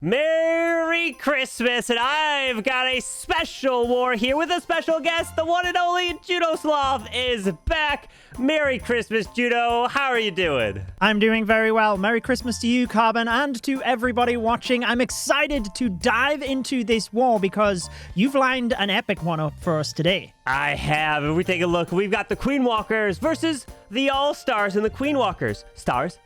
Merry Christmas, and I've got a special war here with a special guest. The one and only Judo Sloth is back. Merry Christmas, Judo. How are you doing? I'm doing very well. Merry Christmas to you, Carbon, and to everybody watching. I'm excited to dive into this war because you've lined an epic one up for us today. I have. If we take a look, we've got the Queen Walkers versus the All-Stars and the Queen Walkers. Stars.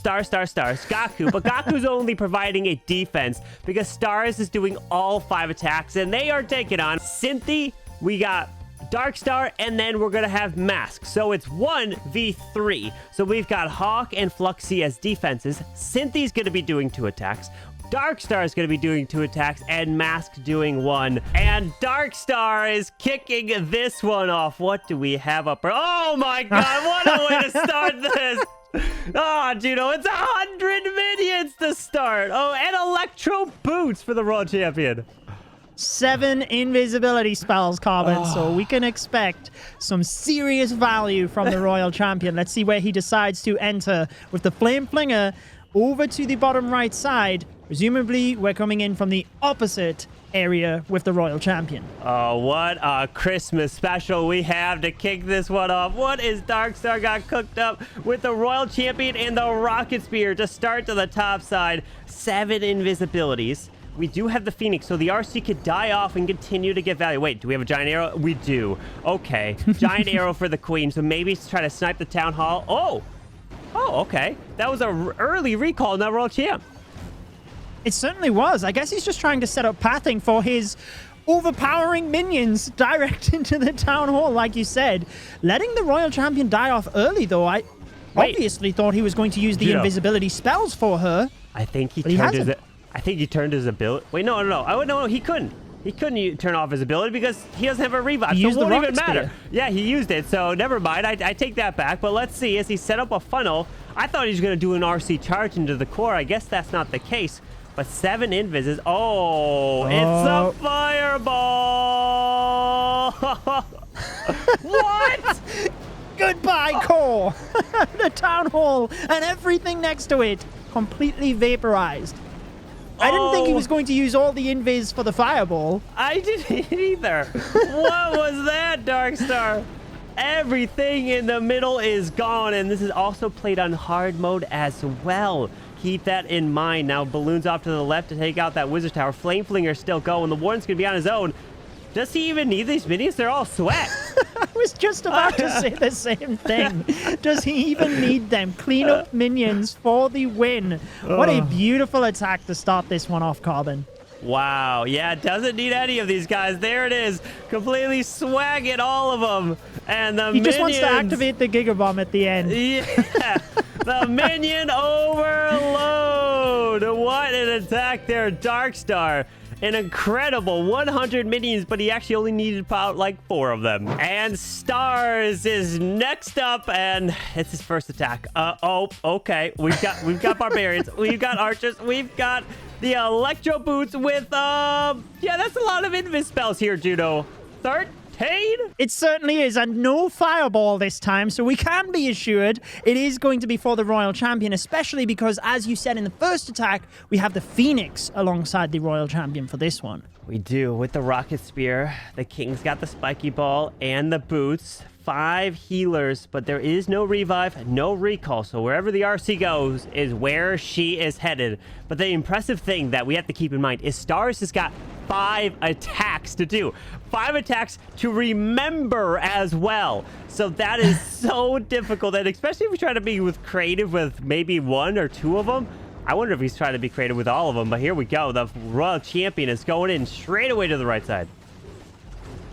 Gaku, but Gaku's only providing a defense because Stars is doing all 5 attacks, and they are taking on Synthe. We got Darkstar, and then we're going to have Mask. So it's 1v3. So we've got Hawk and Fluxy as defenses. Synthe's going to be doing 2 attacks. Darkstar is going to be doing 2 attacks, and Mask doing 1. And Darkstar is kicking this one off. What do we have up? Oh my god, what a way to start this! Oh, Judo, it's 100 minions to start. Oh, and Electro boots for the World Champion. 7 invisibility spells, Carbon, so we can expect some serious value from the Royal Champion. Let's see where he decides to enter with the Flame Flinger over to the bottom right side. Presumably, we're coming in from the opposite area with the Royal Champion. Oh, what a Christmas special we have to kick this one off. What is Darkstar got cooked up with the Royal Champion and the Rocket Spear to start to the top side. 7 invisibilities. We do have the Phoenix, so the RC could die off and continue to get value. Wait, do we have a Giant Arrow? We do. Okay. Giant Arrow for the Queen, so maybe try to snipe the Town Hall. Oh, okay. That was an early recall, not Royal Champ. It certainly was. I guess he's just trying to set up pathing for his overpowering minions direct into the Town Hall, like you said. Letting the Royal Champion die off early, though, I obviously thought he was going to use the invisibility spells for her. I think he turned his ability. Wait, no. No, he couldn't. He couldn't turn off his ability because he doesn't have a revive. So it won't even matter. Yeah, he used it, so never mind. I take that back. But let's see. As he set up a funnel, I thought he was going to do an RC charge into the core. I guess that's not the case. But 7 invises. Oh, it's a fireball. What? Goodbye, core. The Town Hall and everything next to it completely vaporized. I didn't think he was going to use all the invis for the fireball. I didn't either. What was that, Darkstar? Everything in the middle is gone, and this is also played on hard mode as well. Keep that in mind. Now, Balloon's off to the left to take out that Wizard Tower. Flame Flinger's still going. The Warden's going to be on his own. Does he even need these minions? They're all sweat. I was just about to say the same thing. Does he even need them? Clean up minions for the win. What a beautiful attack to start this one off, Carbon. Wow. Yeah, doesn't need any of these guys. There it is. Completely swagging all of them. And the He just wants to activate the Giga Bomb at the end. Yeah. The minion overload. What an attack there, Darkstar. An incredible 100 minions, but he actually only needed about like 4 of them. And Stars is next up, and it's his first attack. Okay. We've got barbarians, we've got archers, we've got the Electro boots with yeah, that's a lot of invis spells here, Judo. 13? It certainly is, and no fireball this time, so we can be assured it is going to be for the Royal Champion, especially because, as you said in the first attack, we have the Phoenix alongside the Royal Champion for this one. We do, with the Rocket Spear. The King's got the Spiky Ball and the boots. 5 healers, but there is no revive, no recall, so wherever the RC goes is where she is headed. But the impressive thing that we have to keep in mind is Stars has got 5 attacks to do. 5 attacks to remember as well. So that is so difficult, and especially if we try to be creative with maybe 1 or 2 of them. I wonder if he's trying to be creative with all of them, but here we go. The Royal Champion is going in straight away to the right side.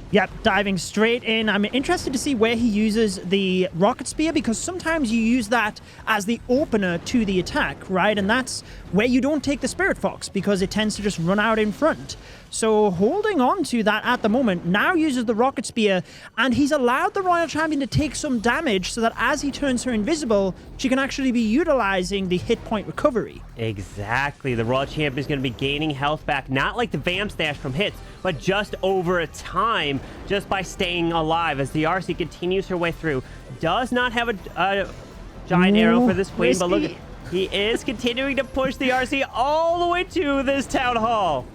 Yep, diving straight in. I'm interested to see where he uses the Rocket Spear, because sometimes you use that as the opener to the attack, right? And that's where you don't take the Spirit Fox, because it tends to just run out in front. So holding on to that at the moment, now uses the Rocket Spear, and he's allowed the Royal Champion to take some damage so that as he turns her invisible, she can actually be utilizing the hit point recovery. Exactly. The Royal Champion is going to be gaining health back, not like the Vamp Stash from hits, but just over a time, just by staying alive as the RC continues her way through. Does not have a giant arrow for this queen, but look at... He is continuing to push the RC all the way to this town hall.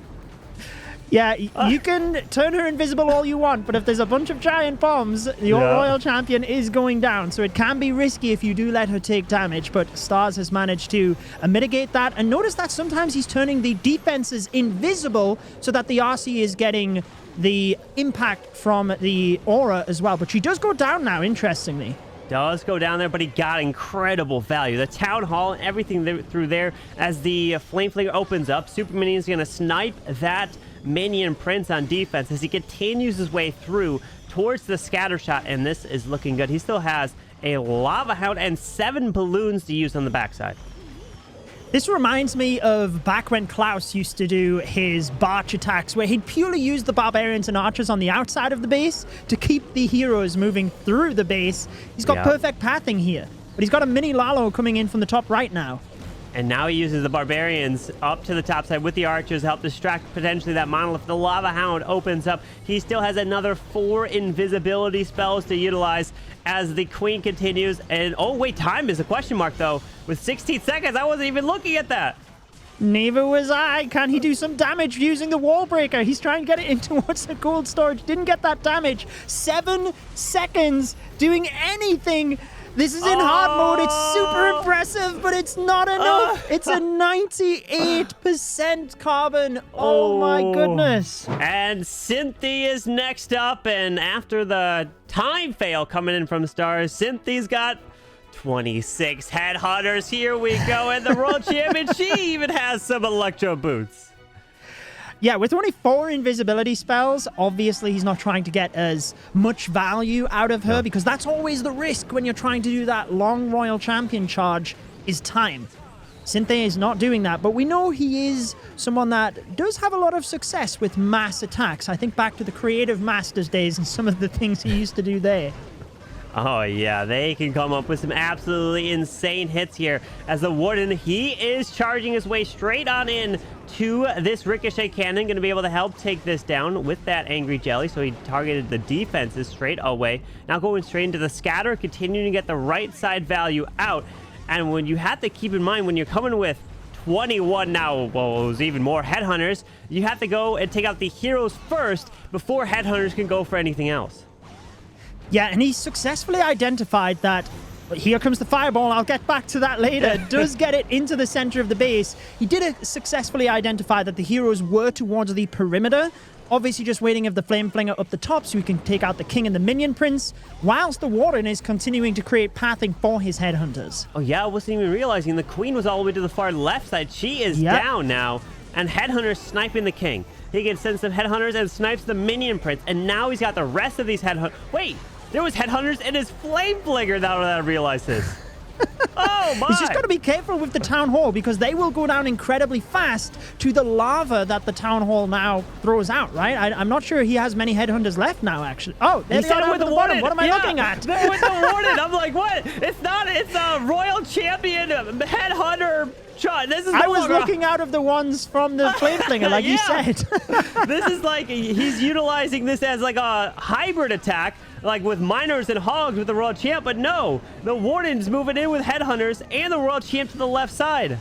Yeah, you can turn her invisible all you want, but if there's a bunch of giant bombs, your royal champion is going down. So it can be risky if you do let her take damage, but Stars has managed to mitigate that. And notice that sometimes he's turning the defenses invisible so that the RC is getting the impact from the aura as well. But she does go down now, interestingly. Does go down there, but he got incredible value. The town hall and everything through there as the flame flinger opens up. Super Minion is going to snipe that minion prince on defense as he continues his way through towards the scatter shot, and this is looking good. He still has a lava hound and 7 balloons to use on the backside. This reminds me of back when Klaus used to do his barch attacks, where he'd purely use the barbarians and archers on the outside of the base to keep the heroes moving through the base. He's got perfect pathing here, but he's got a mini Lalo coming in from the top right now. And now he uses the barbarians up to the top side with the archers to help distract potentially that monolith. The lava hound opens up. He still has another 4 invisibility spells to utilize as the queen continues. And oh wait, time is a question mark though. With 16 seconds, I wasn't even looking at that. Neither was I. Can he do some damage using the wall breaker? He's trying to get it in towards the gold storage. Didn't get that damage. 7 seconds doing anything. This is in hard mode. It's super impressive, but it's not enough. It's a 98% carbon. Oh my goodness. And Synthe is next up, and after the time fail coming in from Stars, Synthe's got 26 headhunters. Here we go, and the world champion, she even has some electro boots. Yeah, with only 4 invisibility spells, obviously he's not trying to get as much value out of her because that's always the risk when you're trying to do that long royal champion charge is time. Synthe is not doing that, but we know he is someone that does have a lot of success with mass attacks. I think back to the Creative Masters days and some of the things he used to do there. Oh, yeah, they can come up with some absolutely insane hits here as the Warden, he is charging his way straight on in to this Ricochet Cannon, going to be able to help take this down with that Angry Jelly, so he targeted the defenses straight away. Now going straight into the Scatter, continuing to get the right side value out, and when you have to keep in mind when you're coming with 21 now, well, it was even more Headhunters, you have to go and take out the heroes first before Headhunters can go for anything else. Yeah, and he successfully identified that. Here comes the fireball. I'll get back to that later. Does get it into the center of the base. He did successfully identify that the heroes were towards the perimeter. Obviously just waiting of the flame flinger up the top so he can take out the king and the minion prince, whilst the warden is continuing to create pathing for his headhunters. Oh yeah, I wasn't even realizing the queen was all the way to the far left side. She is down now, and headhunters sniping the king. He can send some headhunters and snipes the minion prince, and now he's got the rest of these headhunters. Wait! There was headhunters in his flame flinger now that I realized this. Oh my! He's just got to be careful with the town hall because they will go down incredibly fast to the lava that the town hall now throws out, right? I'm not sure he has many headhunters left now, actually. Oh, there they are with the bottom. What am I looking at? With the warden. I'm like, what? It's not. It's a royal champion headhunter. This is I was looking out of the ones from the flame flinger, like you said. This is like he's utilizing this as like a hybrid attack, like with miners and hogs with the royal champ, but no, the warden's moving in with headhunters and the royal champ to the left side.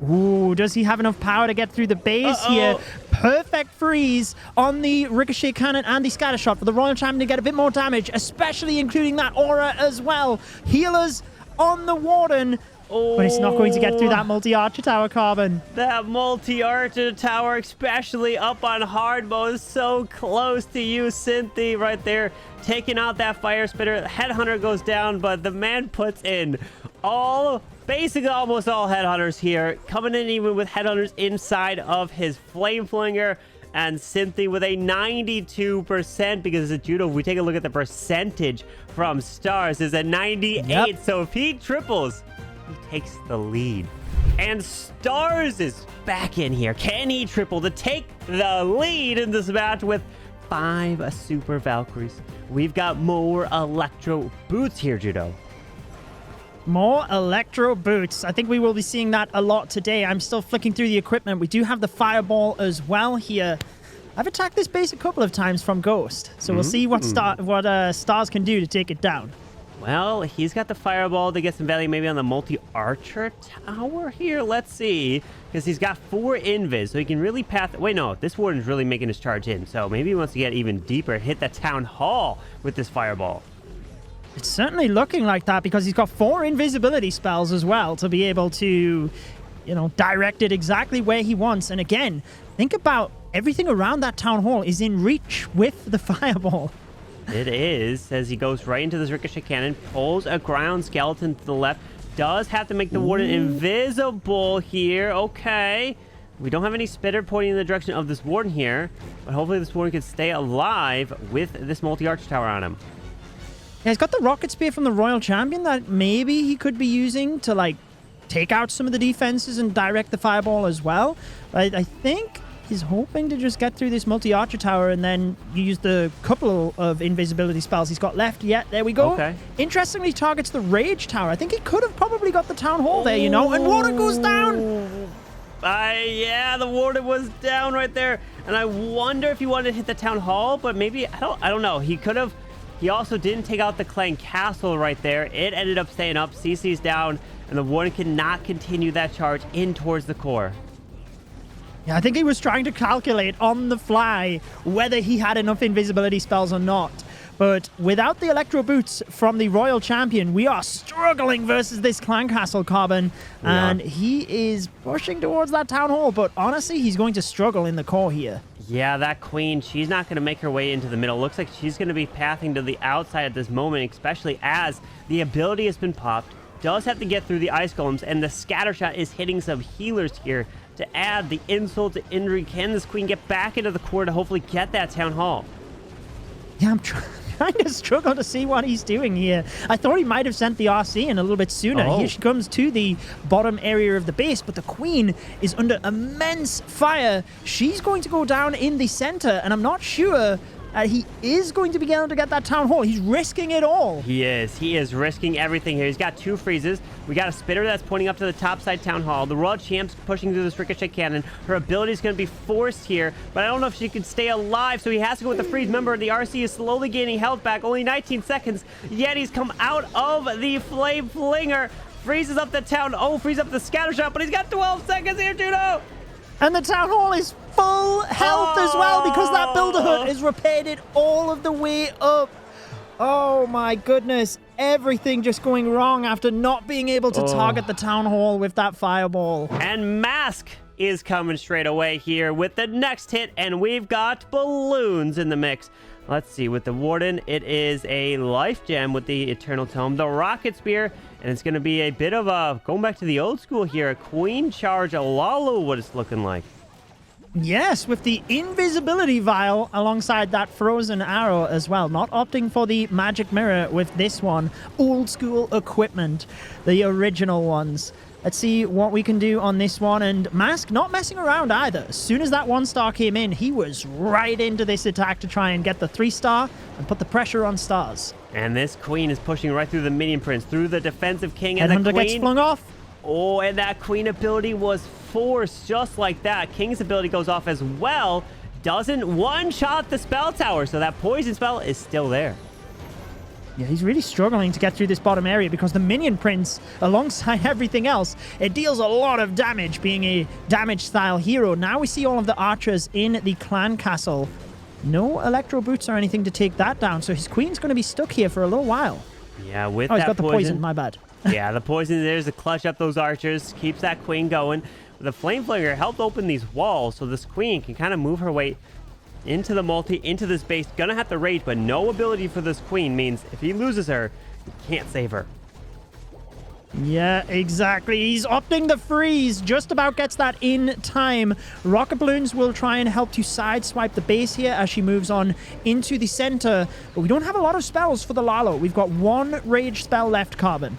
Ooh, does he have enough power to get through the base here? Perfect freeze on the ricochet cannon and the scatter shot for the royal champion to get a bit more damage, especially including that aura as well. Healers on the warden. But it's not going to get through that multi-archer tower, Carbon. That multi-archer tower, especially up on hard mode, is so close to you, Synthe, right there. Taking out that fire spitter. Headhunter goes down, but the man puts in basically almost all headhunters here. Coming in even with headhunters inside of his flame flinger. And Synthe with a 92% because of judo. If we take a look at the percentage from Stars, is at 98. Yep. So if he triples, he takes the lead. And Stars is back in here. Can he triple to take the lead in this match with 5 Super Valkyries? We've got more Electro boots here, Judo. More Electro boots. I think we will be seeing that a lot today. I'm still flicking through the equipment. We do have the fireball as well here. I've attacked this base a couple of times from Ghost, so we'll see what Stars can do to take it down. Well, he's got the fireball to get some value maybe on the multi-archer tower here. Let's see. Because he's got 4 invis, so he can really path... Wait, no. This warden's really making his charge in. So maybe he wants to get even deeper, hit the town hall with this fireball. It's certainly looking like that because he's got 4 invisibility spells as well to be able to, you know, direct it exactly where he wants. And again, think about everything around that town hall is in reach with the fireball. It is, as he goes right into this ricochet cannon, pulls a ground skeleton to the left, does have to make the warden invisible here. Okay. We don't have any spitter pointing in the direction of this warden here, but hopefully this warden can stay alive with this multi-arch tower on him. Yeah, he's got the rocket spear from the Royal Champion that maybe he could be using to, like, take out some of the defenses and direct the fireball as well. But I think he's hoping to just get through this multi-archer tower and then use the couple of invisibility spells he's got left. Yeah, there we go. Okay. Interestingly, targets the Rage Tower. I think he could have probably got the Town Hall there, you know, and water goes down. Yeah, the warden was down right there. And I wonder if he wanted to hit the town hall, but maybe, I don't know. He could have. He also didn't take out the clan castle right there. It ended up staying up. CC's down, and the warden cannot continue that charge in towards the core. Yeah, I think he was trying to calculate on the fly whether he had enough invisibility spells or not. But without the Electro Boots from the Royal Champion, we are struggling versus this clan castle, Carbon. And he is pushing towards that town hall, but honestly, he's going to struggle in the core here. Yeah, that queen, she's not going to make her way into the middle. Looks like she's going to be pathing to the outside at this moment, especially as the ability has been popped. Does have to get through the ice golems, and the scatter shot is hitting some healers here to add the insult to injury. Can this queen get back into the core to hopefully get that town hall? Yeah, I'm trying to struggle to see what he's doing here. I thought he might have sent the RC in a little bit sooner. Here she comes to the bottom area of the base, but the queen is under immense fire. She's going to go down in the center, and I'm not sure he is going to be able to get that town hall. He's risking it all. He is risking everything here. He's got 2 freezes. We got a spitter that's pointing up to the top side town hall. The Royal Champ's pushing through this ricochet cannon. Her ability is going to be forced here, but I don't know if she can stay alive, so he has to go with the freeze. Remember, the RC is slowly gaining health back. Only 19 seconds, yet he's come out of the flame flinger. Freezes up the town. Freezes up the scatter shot, but he's got 12 seconds here, Judo. And the town hall is full health as well because that builder hood has repaired it all of the way up. Oh my goodness. Everything just going wrong after not being able to target the town hall with that fireball. And Mask is coming straight away here with the next hit, and we've got balloons in the mix. Let's see, with the Warden, it is a life gem with the Eternal Tome, the Rocket Spear, and it's going to be a bit of a, going back to the old school here, a Queen Charge, a Lalo, what it's looking like. Yes, with the invisibility vial alongside that frozen arrow as well. Not opting for the magic mirror with this one. Old school equipment, the original ones. Let's see what we can do on this one. And Mask not messing around either. As soon as that 1-star came in, he was right into this attack to try and get the 3-star and put the pressure on stars. And this queen is pushing right through the minion prince, through the defensive king, and Headhunter the queen gets flung off. And that queen ability was forced just like that. King's ability goes off as well. Doesn't one-shot the spell tower, so that poison spell is still there. Yeah, he's really struggling to get through this bottom area because the Minion Prince, alongside everything else, it deals a lot of damage, being a damage-style hero. Now we see all of the archers in the clan castle. No Electro Boots or anything to take that down, so his queen's going to be stuck here for a little while. Yeah, with that he's got the poison, my bad. Yeah, the poison there's to clutch up those archers, keeps that queen going. The Flame Flinger helped open these walls, so this queen can kind of move her way into the multi, into this base. Gonna have to rage, but no ability for this queen means if he loses her, he can't save her. Yeah, exactly. He's opting the freeze. Just about gets that in time. Rocket Balloons will try and help to sideswipe the base here as she moves on into the center. But we don't have a lot of spells for the Lalo. We've got 1 rage spell left, Carbon.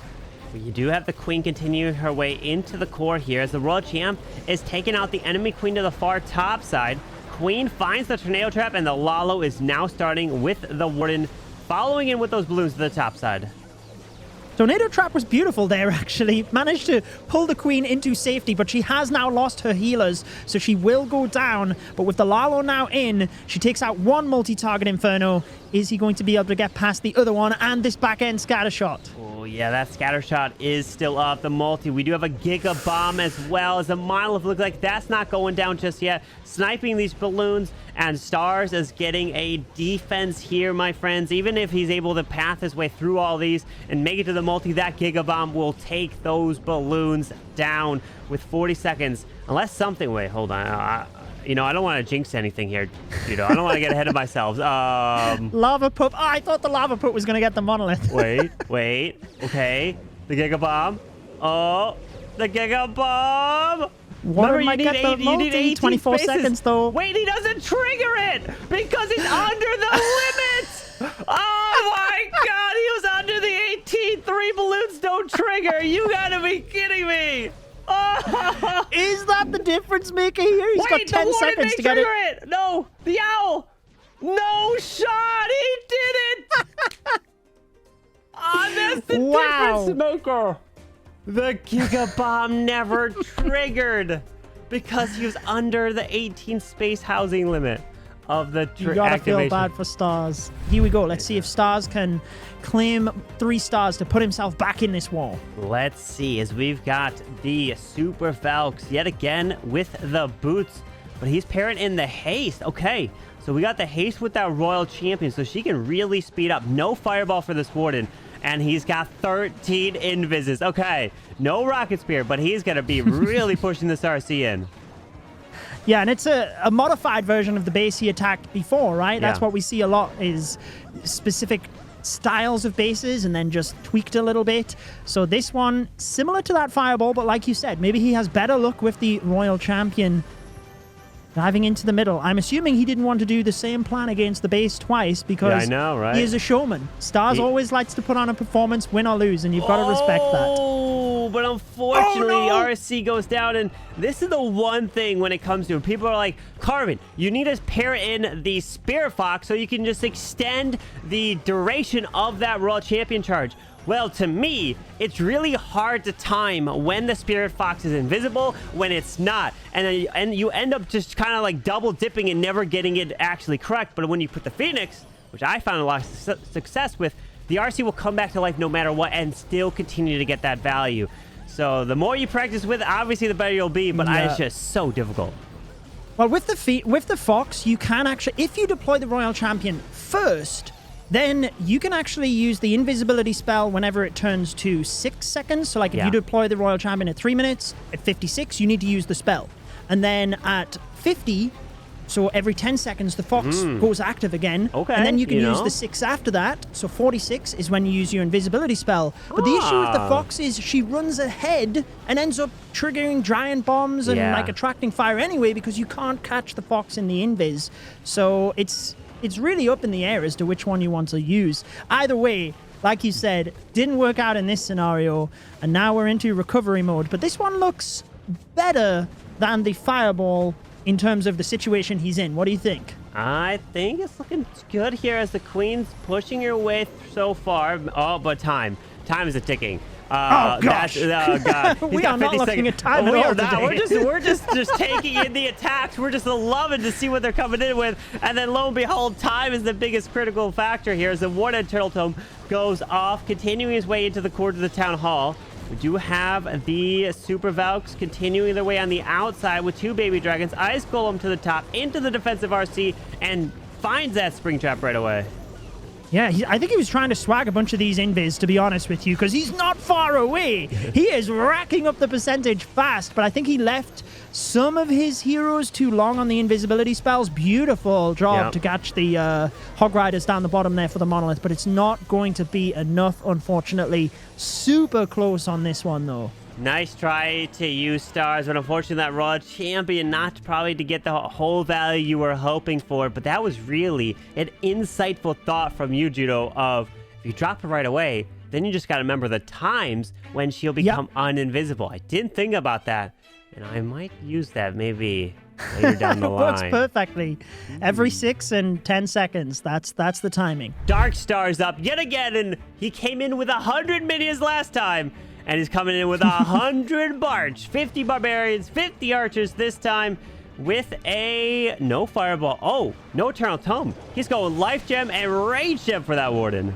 You do have the queen continue her way into the core here as the Royal Champ is taking out the enemy queen to the far top side. Queen finds the tornado trap, and the Lalo is now starting with the Warden, following in with those balloons to the top side. Tornado Trap was beautiful there, actually. Managed to pull the queen into safety, but she has now lost her healers, so she will go down. But with the Lalo now in, she takes out one multi-target Inferno. Is he going to be able to get past the other one and this back-end scatter shot? Oh, yeah, that scatter shot is still up. The multi, we do have a Giga Bomb as well as a Monolith. Looks like that's not going down just yet. Sniping these balloons, and Stars is getting a defense here, my friends. Even if he's able to path his way through all these and make it to the multi, that Giga Bomb will take those balloons down with 40 seconds. Unless something... Wait, hold on. You know, I don't want to jinx anything here, Judo. I don't want to get ahead of myself. Lava Pup. Oh, I thought the Lava Pup was going to get the Monolith. Wait. Okay. The Giga Bomb. Oh, the Giga Bomb. Remember, you need 18 24 spaces. seconds, though. Wait, he doesn't trigger it because he's under the limit. Oh, my God. He was under the 18. 3 balloons don't trigger. You got to be kidding me. Oh. Is that the difference maker here? He's got 10 seconds to get it. No, the owl. No shot. He did it. That's the difference maker. The Giga Bomb never triggered because he was under the 18 space housing limit of the You gotta activation. feel bad for Stars. Here we go. Let's see if Stars can claim 3 stars to put himself back in this wall. Let's see, as we've got the Super Valks yet again with the boots, but he's pairing in the haste. Okay, so we got the haste with that Royal Champion, so she can really speed up. No Fireball for this Warden, and he's got 13 invises. Okay, no Rocket Spear, but he's going to be really pushing this RC in. Yeah, and it's a modified version of the base he attacked before, right? That's what we see a lot, is specific styles of bases and then just tweaked a little bit. So this one, similar to that Fireball, but like you said, maybe he has better luck with the Royal Champion. Diving into the middle. I'm assuming he didn't want to do the same plan against the base twice because I know, right? he is a showman. Stars always likes to put on a performance, win or lose, and you've got to respect that. Oh, but unfortunately, RC goes down, and this is the one thing when it comes to it. People are like, Carbon, you need to pair in the Spirit Fox so you can just extend the duration of that Royal Champion charge. Well, to me, it's really hard to time when the Spirit Fox is invisible, when it's not. And you end up just kind of like double dipping and never getting it actually correct. But when you put the Phoenix, which I found a lot of success with, the RC will come back to life no matter what and still continue to get that value. So the more you practice with it, obviously the better you'll be, but it's just so difficult. Well, with the Fox, you can actually, if you deploy the Royal Champion first, then you can actually use the invisibility spell whenever it turns to 6 seconds. So like if you deploy the Royal Champion at 3 minutes, at 56, you need to use the spell. And then at 50, so every 10 seconds, the Fox goes active again. Okay, and then you can use the 6 after that. So 46 is when you use your invisibility spell. But the issue with the Fox is she runs ahead and ends up triggering giant bombs and like attracting fire anyway because you can't catch the Fox in the invis. So it's really up in the air as to which one you want to use. Either way, like you said, didn't work out in this scenario, and now we're into recovery mode. But this one looks better than the Fireball in terms of the situation he's in. What do you think? I think it's looking good here as the Queen's pushing her way so far. Oh, but time is a ticking. Oh gosh! God. We are not looking at time at all today. We're just taking in the attacks. We're just loving to see what they're coming in with, and then lo and behold, time is the biggest critical factor here as the Warden Turtle Tome goes off, continuing his way into the court of the Town Hall. We do have the Super Valks continuing their way on the outside with 2 baby dragons. Ice Golem to the top into the defensive RC and finds that spring trap right away. Yeah, I think he was trying to swag a bunch of these invis, to be honest with you, because he's not far away. He is racking up the percentage fast, but I think he left some of his heroes too long on the invisibility spells. Beautiful job to catch the Hog Riders down the bottom there for the Monolith, but it's not going to be enough, unfortunately. Super close on this one, though. Nice try to use Stars, but unfortunately that Royal Champion not probably to get the whole value you were hoping for, but that was really an insightful thought from you, Judo, of if you drop it right away, then you just got to remember the times when she'll become uninvisible. I didn't think about that, and I might use that maybe later down the It works line. perfectly. Every 6 and 10 seconds. That's the timing. Darkstar's up yet again, and he came in with 100 minions last time, and he's coming in with 100 Barch, 50 Barbarians, 50 Archers this time, with a no Fireball. Oh, no Eternal Tome. He's going Life Gem and Rage Gem for that Warden.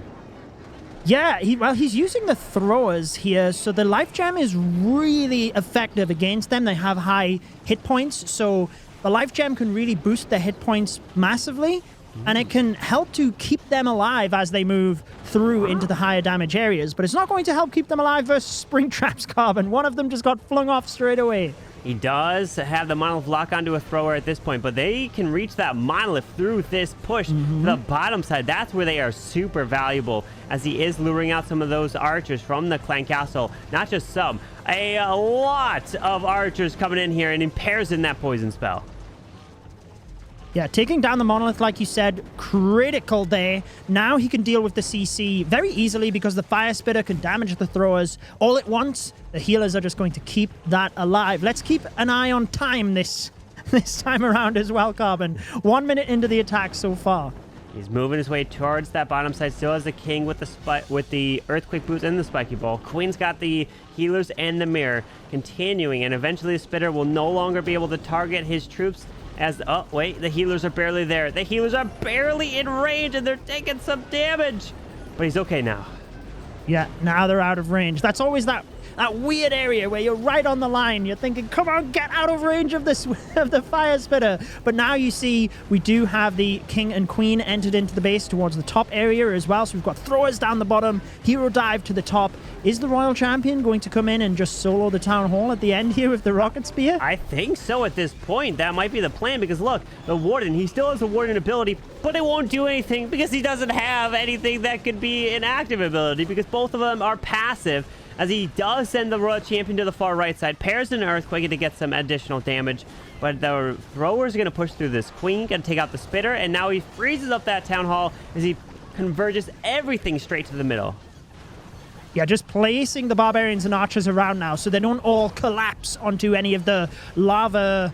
Yeah, he's using the throwers here, so the life gem is really effective against them. They have high hit points, so the life gem can really boost their hit points massively, and it can help to keep them alive as they move through into the higher damage areas. But it's not going to help keep them alive versus Springtrap's Carbon. One of them just got flung off straight away. He does have the Monolith lock onto a thrower at this point, but they can reach that Monolith through this push to the bottom side. That's where they are super valuable, as he is luring out some of those archers from the Clan Castle. Not just some, a lot of archers coming in here and impairs in that poison spell. Yeah, taking down the Monolith, like you said, critical there. Now he can deal with the CC very easily because the Fire Spitter can damage the throwers all at once. The healers are just going to keep that alive. Let's keep an eye on time this time around as well, Carbon. 1 minute into the attack so far. He's moving his way towards that bottom side. Still has the King with the Earthquake Boots and the Spiky Ball. Queen's got the healers and the Mirror. Continuing, and eventually the Spitter will no longer be able to target his troops. Oh, wait, the healers are barely there. The healers are barely in range, and they're taking some damage. But he's okay now. Yeah, now they're out of range. That's always that weird area where you're right on the line. You're thinking, come on, get out of range of this of the Fire Spitter. But now you see we do have the King and Queen entered into the base towards the top area as well. So we've got throwers down the bottom, hero dive to the top. Is the Royal Champion going to come in and just solo the Town Hall at the end here with the Rocket Spear? I think so at this point. That might be the plan, because look, the Warden, he still has a Warden ability, but it won't do anything because he doesn't have anything that could be an active ability, because both of them are passive, as he does send the Royal Champion to the far right side, pairs an Earthquake to get some additional damage, but the Throwers are going to push through this Queen, going to take out the Spitter, and now he freezes up that Town Hall as he converges everything straight to the middle. Yeah, just placing the Barbarians and Archers around now so they don't all collapse onto any of the lava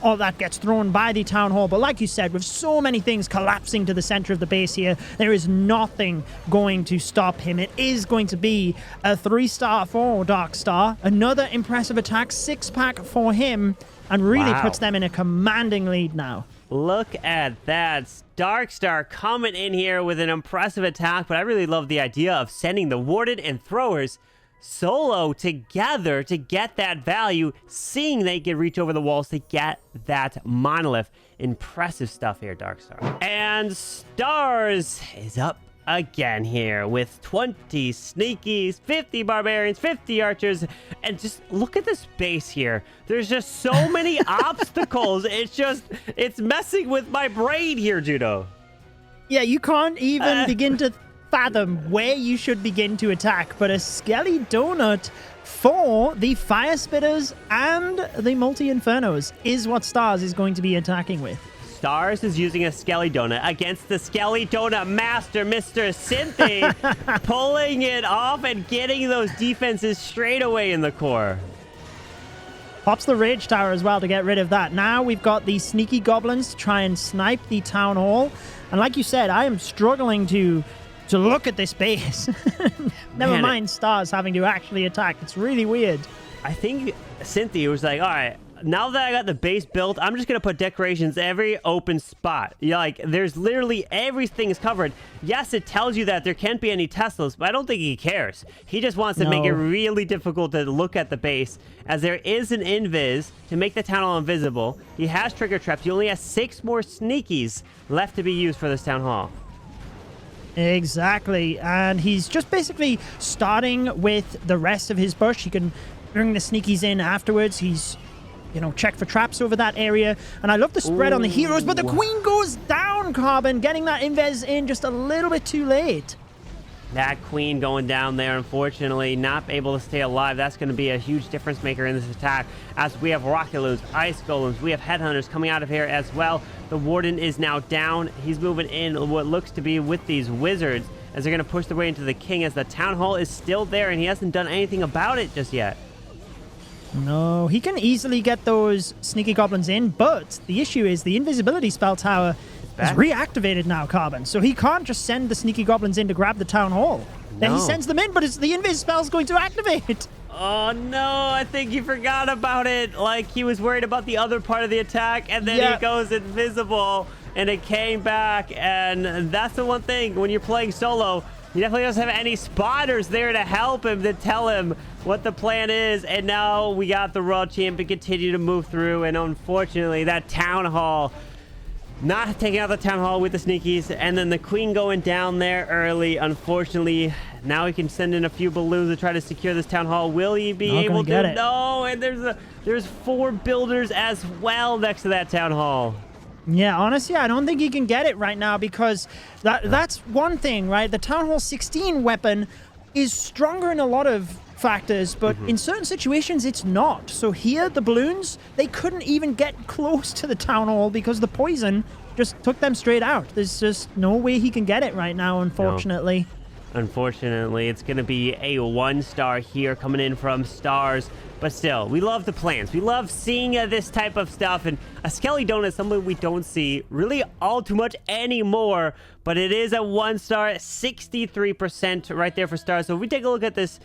all that gets thrown by the Town Hall. But like you said, with so many things collapsing to the center of the base here, there is nothing going to stop him. It is going to be a 3-star for Darkstar. Another impressive attack, 6-pack for him, and really puts them in a commanding lead now. Look at that. Darkstar coming in here with an impressive attack, but I really love the idea of sending the Warden and Throwers solo together to get that value, seeing they can reach over the walls to get that Monolith. Impressive stuff here, Darkstar. And Stars is up again here with 20 Sneakies, 50 Barbarians, 50 Archers, and just look at this base here. There's just so many obstacles. It's messing with my brain here, Judo. Yeah, you can't even begin to fathom where you should begin to attack, but a Skelly Donut for the Fire Spitters and the Multi-Infernos is what Stars is going to be attacking with. Stars is using a Skelly Donut against the Skelly Donut master, Mr. Synthe, pulling it off and getting those defenses straight away in the core. Pops the Rage Tower as well to get rid of that. Now we've got the Sneaky Goblins to try and snipe the Town Hall. And like you said, I am struggling to look at this base. Never mind Stars having to actually attack. It's really weird. I think Synthe was like, all right, now that I got the base built, I'm just going to put decorations every open spot. Like, there's literally everything is covered. Yes, it tells you that there can't be any Teslas, but I don't think he cares. He just wants to make it really difficult to look at the base, as there is an invis to make the Town Hall invisible. He has trigger traps. He only has 6 more Sneakies left to be used for this Town Hall. Exactly, and he's just basically starting with the rest of his bush. He can bring the Sneakies in afterwards. He's, check for traps over that area. And I love the spread on the heroes, but the Queen goes down, Carbon, getting that invis in just a little bit too late. That Queen going down there, unfortunately, not able to stay alive. That's going to be a huge difference maker in this attack, as we have Rocket Loons, Ice Golems, we have Headhunters coming out of here as well. The Warden is now down. He's moving in what looks to be with these Wizards, as they're going to push their way into the King, as the Town Hall is still there, and he hasn't done anything about it just yet. No, he can easily get those sneaky goblins in, but the issue is the invisibility spell tower is reactivated now, Carbon. So he can't just send the sneaky goblins in to grab the town hall. Then he sends them in, but the invis spell's going to activate. Oh, no, I think he forgot about it. Like, he was worried about the other part of the attack, and then he goes invisible, and it came back. And that's the one thing, when you're playing solo, he definitely doesn't have any spotters there to help him, to tell him what the plan is. And now we got the Royal Champion continue to move through, and unfortunately, that Town Hall, not taking out the Town Hall with the sneakies, and then the Queen going down there early. Unfortunately, now he can send in a few balloons to try to secure this Town Hall. Will he be able to? No, and there's 4 builders as well next to that Town Hall. Yeah, honestly, I don't think he can get it right now because that's one thing, right? The Town Hall 16 weapon is stronger in a lot of factors, but in certain situations it's not. So here, the balloons, they couldn't even get close to the Town Hall because the poison just took them straight out. There's just no way he can get it right now, unfortunately. No. Unfortunately, it's going to be a 1-star here coming in from Stars. But still, we love the plans. We love seeing this type of stuff. And a Skelly Donut is something we don't see really all too much anymore. But it is a 1-star, 63% right there for Stars. So if we take a look at this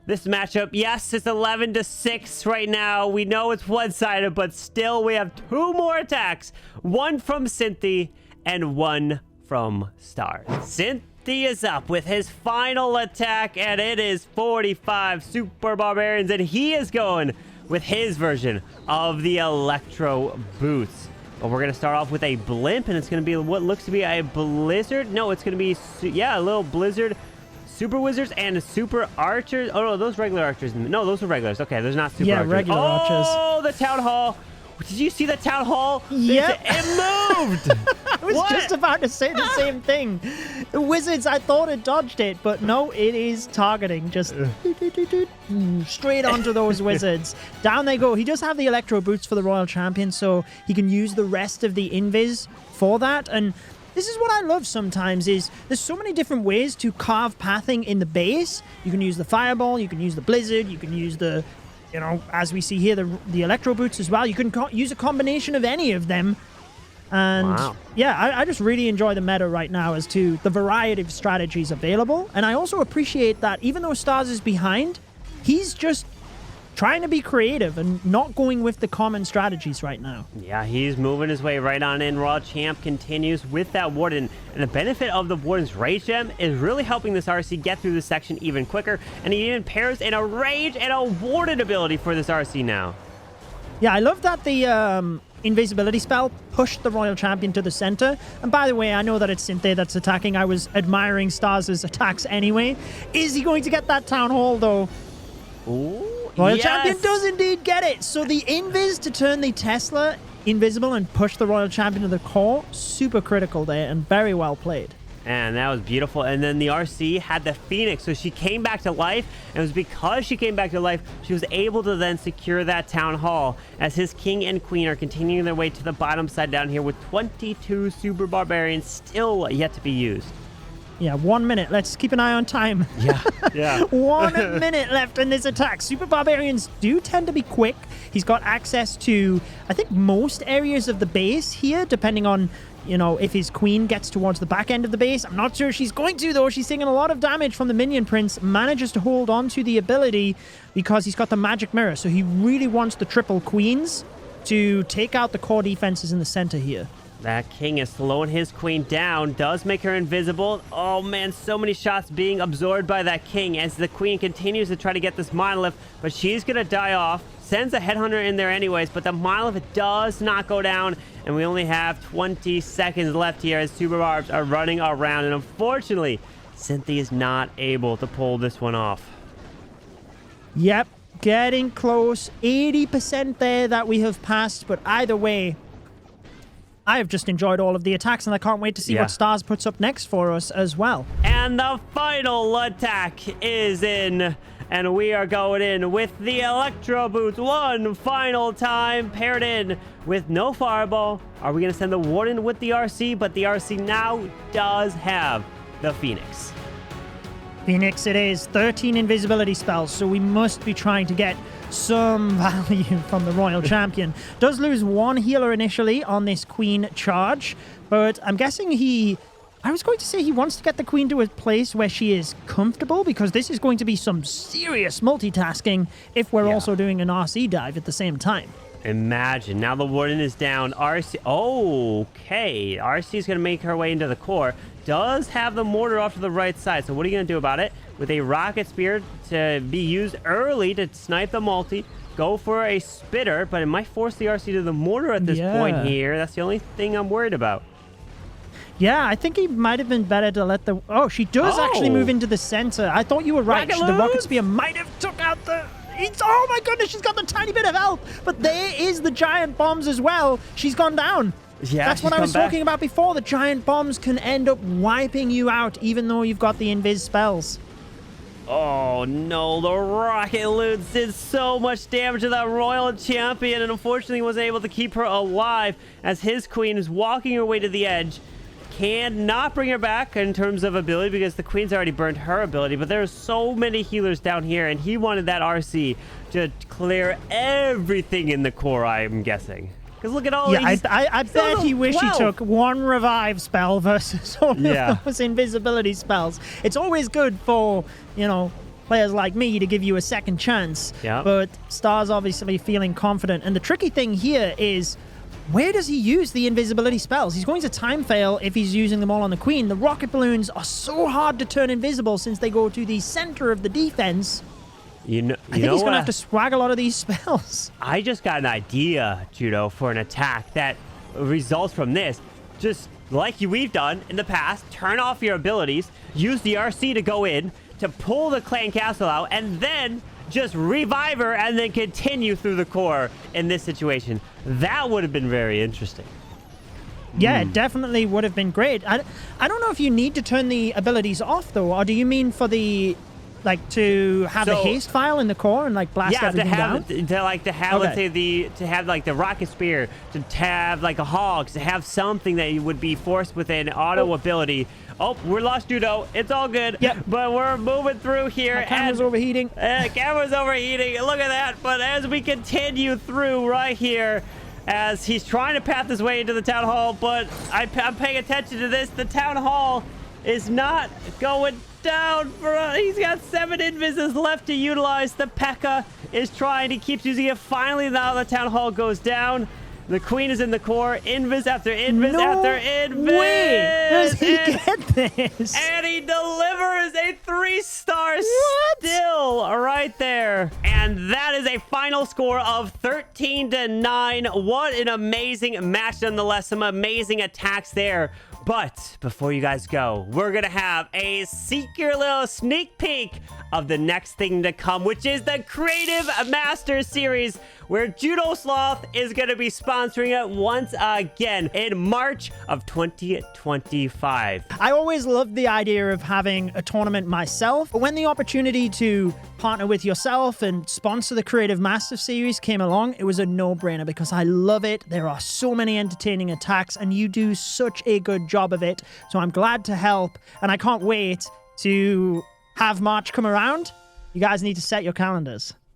matchup, yes, it's 11-6 right now. We know it's one-sided, but still we have 2 more attacks. 1 from Synthe and 1 from Stars. Synthe is up with his final attack, and it is 45 Super Barbarians, and he is going with his version of the Electro Boots. But we're going to start off with a Blimp, and it's going to be what looks to be a Blizzard. No, it's going to be, a little Blizzard. Super Wizards and Super Archers. Oh, no, those regular Archers. No, those are regulars. Okay, there's not Super Archers. Yeah, regular Archers. Oh, the Town Hall. Did you see the Town Hall? Yep. It moved. I was just about to say the same thing. The Wizards, I thought it dodged it, but no, it is targeting. Just straight onto those Wizards. Down they go. He does have the Electro Boots for the Royal Champion, so he can use the rest of the Invis for that. And this is what I love sometimes is there's so many different ways to carve pathing in the base. You can use the Fireball, you can use the Blizzard, you can use the, as we see here, the Electro Boots as well. You can use a combination of any of them. And yeah, I just really enjoy the meta right now as to the variety of strategies available. And I also appreciate that even though Stars is behind, he's just trying to be creative and not going with the common strategies right now. Yeah, he's moving his way right on in. Raw Champ continues with that Warden. And the benefit of the Warden's Rage Gem is really helping this RC get through this section even quicker. And he even pairs in a Rage and a Warden ability for this RC now. Yeah, I love that the invisibility spell pushed the Royal Champion to the center. And by the way, I know that it's Synthe that's attacking. I was admiring Stars' attacks anyway. Is he going to get that Town Hall, though? Ooh. Royal Champion does indeed get it. So the Invis to turn the Tesla invisible and push the Royal Champion to the core, super critical there and very well played. And that was beautiful. And then the RC had the Phoenix, so she came back to life. And it was because she came back to life, she was able to then secure that Town Hall as his King and Queen are continuing their way to the bottom side down here with 22 Super Barbarians still yet to be used. Yeah, 1 minute. Let's keep an eye on time. Yeah. 1 minute left in this attack. Super Barbarians do tend to be quick. He's got access to, I think, most areas of the base here, depending on, if his Queen gets towards the back end of the base. I'm not sure she's going to, though. She's taking a lot of damage from the Minion Prince. Manages to hold on to the ability because he's got the Magic Mirror. So he really wants the triple Queens to take out the core defenses in the center here. That King is slowing his Queen down, does make her invisible. Oh man, so many shots being absorbed by that King as the Queen continues to try to get this Monolith, but she's gonna die off. Sends a Headhunter in there anyways, but the Monolith does not go down, and we only have 20 seconds left here as Super Barbs are running around, and unfortunately, Synthe is not able to pull this one off. Yep, getting close. 80% there that we have passed, but either way, I have just enjoyed all of the attacks, and I can't wait to see what Stars puts up next for us as well. And the final attack is in, and we are going in with the Electro Boots one final time, paired in with no Fireball. Are we going to send the Warden with the RC? But the RC now does have the Phoenix. Phoenix it is. 13 invisibility spells, so we must be trying to get some value from the Royal Champion. Does lose one healer initially on this Queen charge, but I'm guessing I was going to say he wants to get the Queen to a place where she is comfortable, because this is going to be some serious multitasking if we're also doing an RC dive at the same time. Imagine. Now the Warden is down. RC. Okay. RC is going to make her way into the core. Does have the mortar off to the right side. So what are you going to do about it? With a rocket spear to be used early to snipe the multi. Go for a spitter, but it might force the RC to the mortar at this point here. That's the only thing I'm worried about. Yeah, I think he might have been better to let the... Oh, she does actually move into the center. I thought you were right. The rocket spear might have took out the... Oh my goodness, she's got the tiny bit of health. But there is the giant bombs as well. She's gone down. Yeah, that's what I was talking about before. The giant bombs can end up wiping you out, even though you've got the invis spells. Oh no, the rocket loot did so much damage to that Royal Champion, and unfortunately wasn't able to keep her alive as his Queen is walking her way to the edge. Cannot bring her back in terms of ability because the Queen's already burned her ability, but there's so many healers down here, and he wanted that RC to clear everything in the core, I'm guessing. Because look at all these. I bet he wished he took one revive spell versus all of those invisibility spells. It's always good for, players like me to give you a second chance. Yeah. But Star's obviously feeling confident. And the tricky thing here is, where does he use the invisibility spells? He's going to time fail if he's using them all on the Queen. The rocket balloons are so hard to turn invisible since they go to the center of the defense. I think he's going to have to swag a lot of these spells. I just got an idea, Judo, for an attack that results from this. Just like we've done in the past, turn off your abilities, use the RC to go in, to pull the clan castle out, and then just revive her and then continue through the core in this situation. That would have been very interesting. Yeah, it definitely would have been great. I don't know if you need to turn the abilities off, though, or do you mean for the... to have the haste file in the core and blast everything down? Let's say to have the rocket spear, to have a hogs, to have something that you would be forced with an auto ability. Oh, we're lost Judo. It's all good. Yep. But we're moving through here. My camera's overheating. Camera's overheating. Look at that. But as we continue through right here, as he's trying to path his way into the town hall, but I'm paying attention to this. The town hall is not going down he's got 7 invises left to utilize. The P.E.K.K.A. is trying. He keeps using it. Finally, now the town hall goes down. The Queen is in the core. Invis after invis after invis. Wait, does he get this? And he delivers a 3-star still right there. And that is a final score of 13-9. What an amazing match nonetheless. Some amazing attacks there. But before you guys go, we're going to have a secret little sneak peek of the next thing to come, which is the Creative Master Series, where Judo Sloth is going to be sponsoring it once again in March of 2025. I always loved the idea of having a tournament myself, but when the opportunity to partner with yourself and sponsor the Creative Master Series came along, it was a no-brainer because I love it. There are so many entertaining attacks, and you do such a good job of it, so I'm glad to help, and I can't wait to have March come around. You guys need to set your calendars.